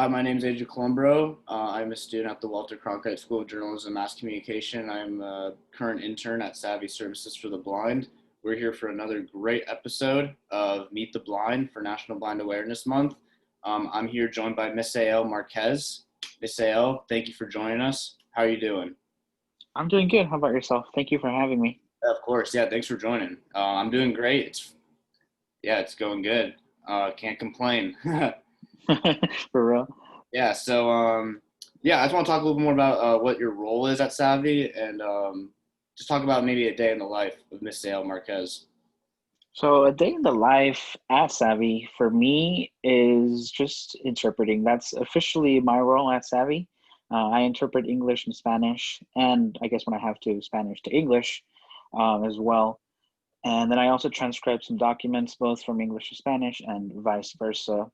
Hi, my name is Adrian Columbro. I'm a student at the Walter Cronkite School of Journalism and Mass Communication. I'm a current intern at Saavi Services for the Blind. We're here for another great episode of Meet the Blind for National Blind Awareness Month. I'm here joined by Misael Marquez. Misael, thank you for joining us. How are you doing? I'm doing good. How about yourself? Thank you for having me. Of course, yeah, thanks for joining. I'm doing great. It's going good. Can't complain. For real. Yeah, I just want to talk a little bit more about what your role is at Saavi and just talk about maybe a day in the life of Miss Sale Marquez. So a day in the life at Savvy for me is just interpreting. That's officially my role at Savvy. I interpret English and Spanish, and I guess when I have to, Spanish to English as well. And then I also transcribe some documents, both from English to Spanish and vice versa.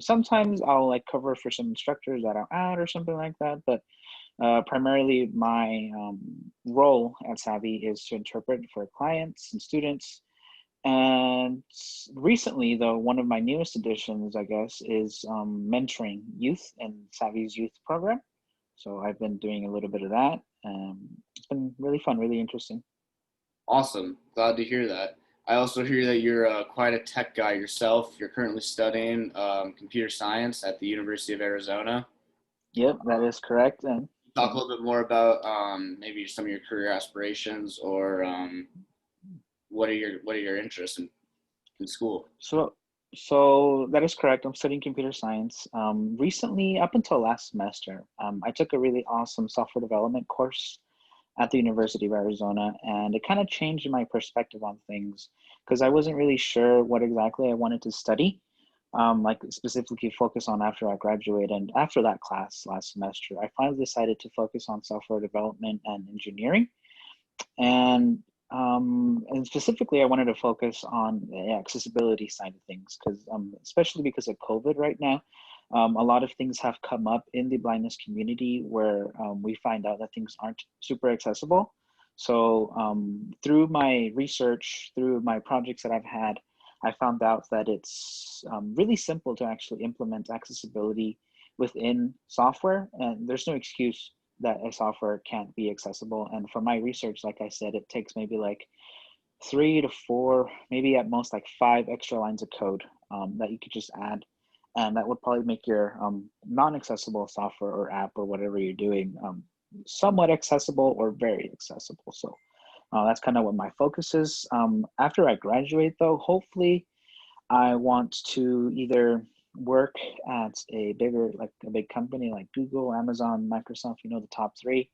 Sometimes I'll like cover for some instructors that are out or something like that, but primarily my role at Savvy is to interpret for clients and students. And recently, though, one of my newest additions, I guess, is mentoring youth in Savvy's youth program. So I've been doing a little bit of that. It's been really fun, really interesting. Awesome. Glad to hear that. I also hear that you're quite a tech guy yourself. You're currently studying computer science at the University of Arizona. Yep, that is correct. And Talk a little bit more about maybe some of your career aspirations or what are your interests in school? so, so that is correct. I'm studying computer science. Recently, up until last semester, I took a really awesome software development course at the University of Arizona, and it kind of changed my perspective on things because I wasn't really sure what exactly I wanted to study, like specifically focus on after I graduate. And after that class last semester, I finally decided to focus on software development and engineering. And specifically, I wanted to focus on the accessibility side of things because, especially because of COVID right now, a lot of things have come up in the blindness community where we find out that things aren't super accessible. So through my research, through my projects that I've had, I found out that it's really simple to actually implement accessibility within software, and there's no excuse that a software can't be accessible. And for my research, like I said, it takes maybe like 3 to 4, maybe at most like 5 extra lines of code that you could just add. And that would probably make your non-accessible software or app or whatever you're doing somewhat accessible or very accessible. So that's kind of what my focus is. After I graduate, though, hopefully I want to either work at a big company like Google, Amazon, Microsoft, the top three,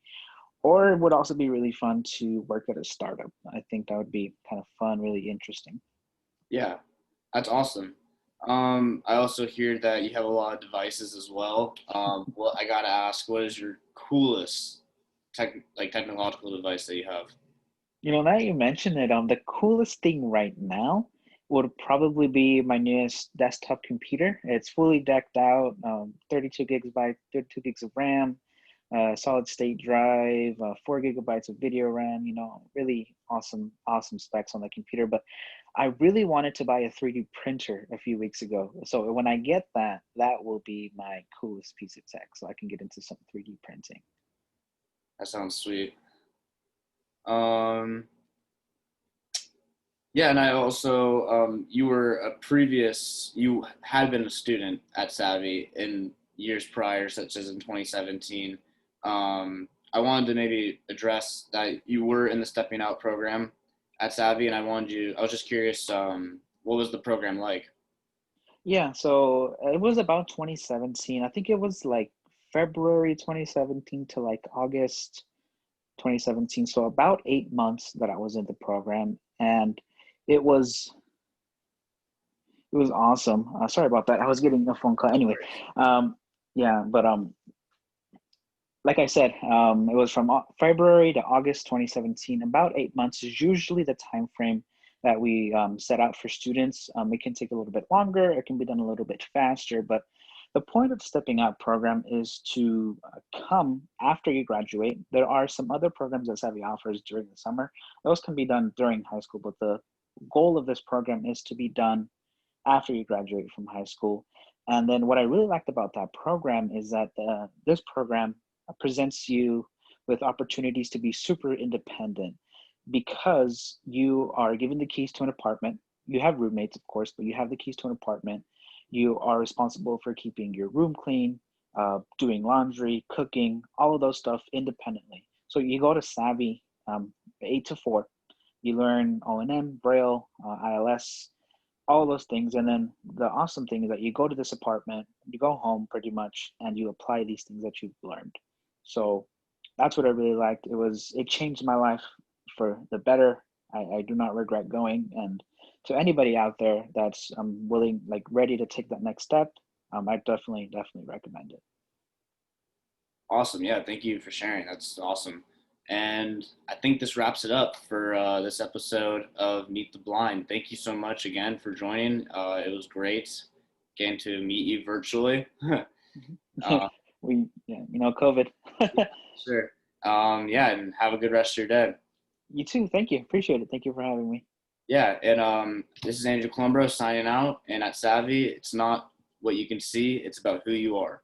or it would also be really fun to work at a startup. I think that would be kind of fun, really interesting. Yeah, that's awesome. I also hear that you have a lot of devices as well. Well, I gotta ask, what is your coolest technological device that you have? Now you mentioned it, the coolest thing right now would probably be my newest desktop computer. It's fully decked out, 32 gigs of RAM, solid state drive, 4 gigabytes of video RAM, really awesome specs on the computer. But I really wanted to buy a 3D printer a few weeks ago. So when I get that, that will be my coolest piece of tech. So I can get into some 3D printing. That sounds sweet. Um, yeah, and I also, you had been a student at Savvy in years prior, such as in 2017. I wanted to maybe address that you were in the Stepping Out program at Savvy, and I was just curious, what was the program like? Yeah, so it was about 2017. I think it was like February 2017 to like August 2017. So about 8 months that I was in the program, and it was it was awesome. Sorry about that. I was getting a phone call. Anyway, um, yeah, but like I said, it was from February to August 2017. About 8 months is usually the time frame that we set out for students. It can take a little bit longer. It can be done a little bit faster. But the point of Stepping Out program is to come after you graduate. There are some other programs that Savvy offers during the summer. Those can be done during high school, but the goal of this program is to be done after you graduate from high school. And then what I really liked about that program is that this program presents you with opportunities to be super independent because you are given the keys to an apartment. You have roommates, of course, but you have the keys to an apartment. You are responsible for keeping your room clean, doing laundry, cooking, all of those stuff independently. So you go to Saavi, 8 to 4. You learn O&M, Braille, ILS, all of those things. And then the awesome thing is that you go to this apartment, you go home pretty much, and you apply these things that you've learned. So that's what I really liked. It changed my life for the better. I do not regret going. And to anybody out there that's willing, like ready to take that next step, I definitely recommend it. Awesome. Yeah, thank you for sharing. That's awesome. And I think this wraps it up for this episode of Meet the Blind. Thank you so much again for joining. It was great getting to meet you virtually. uh, Yeah, COVID. yeah, sure. Yeah, and have a good rest of your day. You too. Thank you. Appreciate it. Thank you for having me. Yeah, and this is Andrew Columbro signing out. And at Saavi, it's not what you can see, it's about who you are.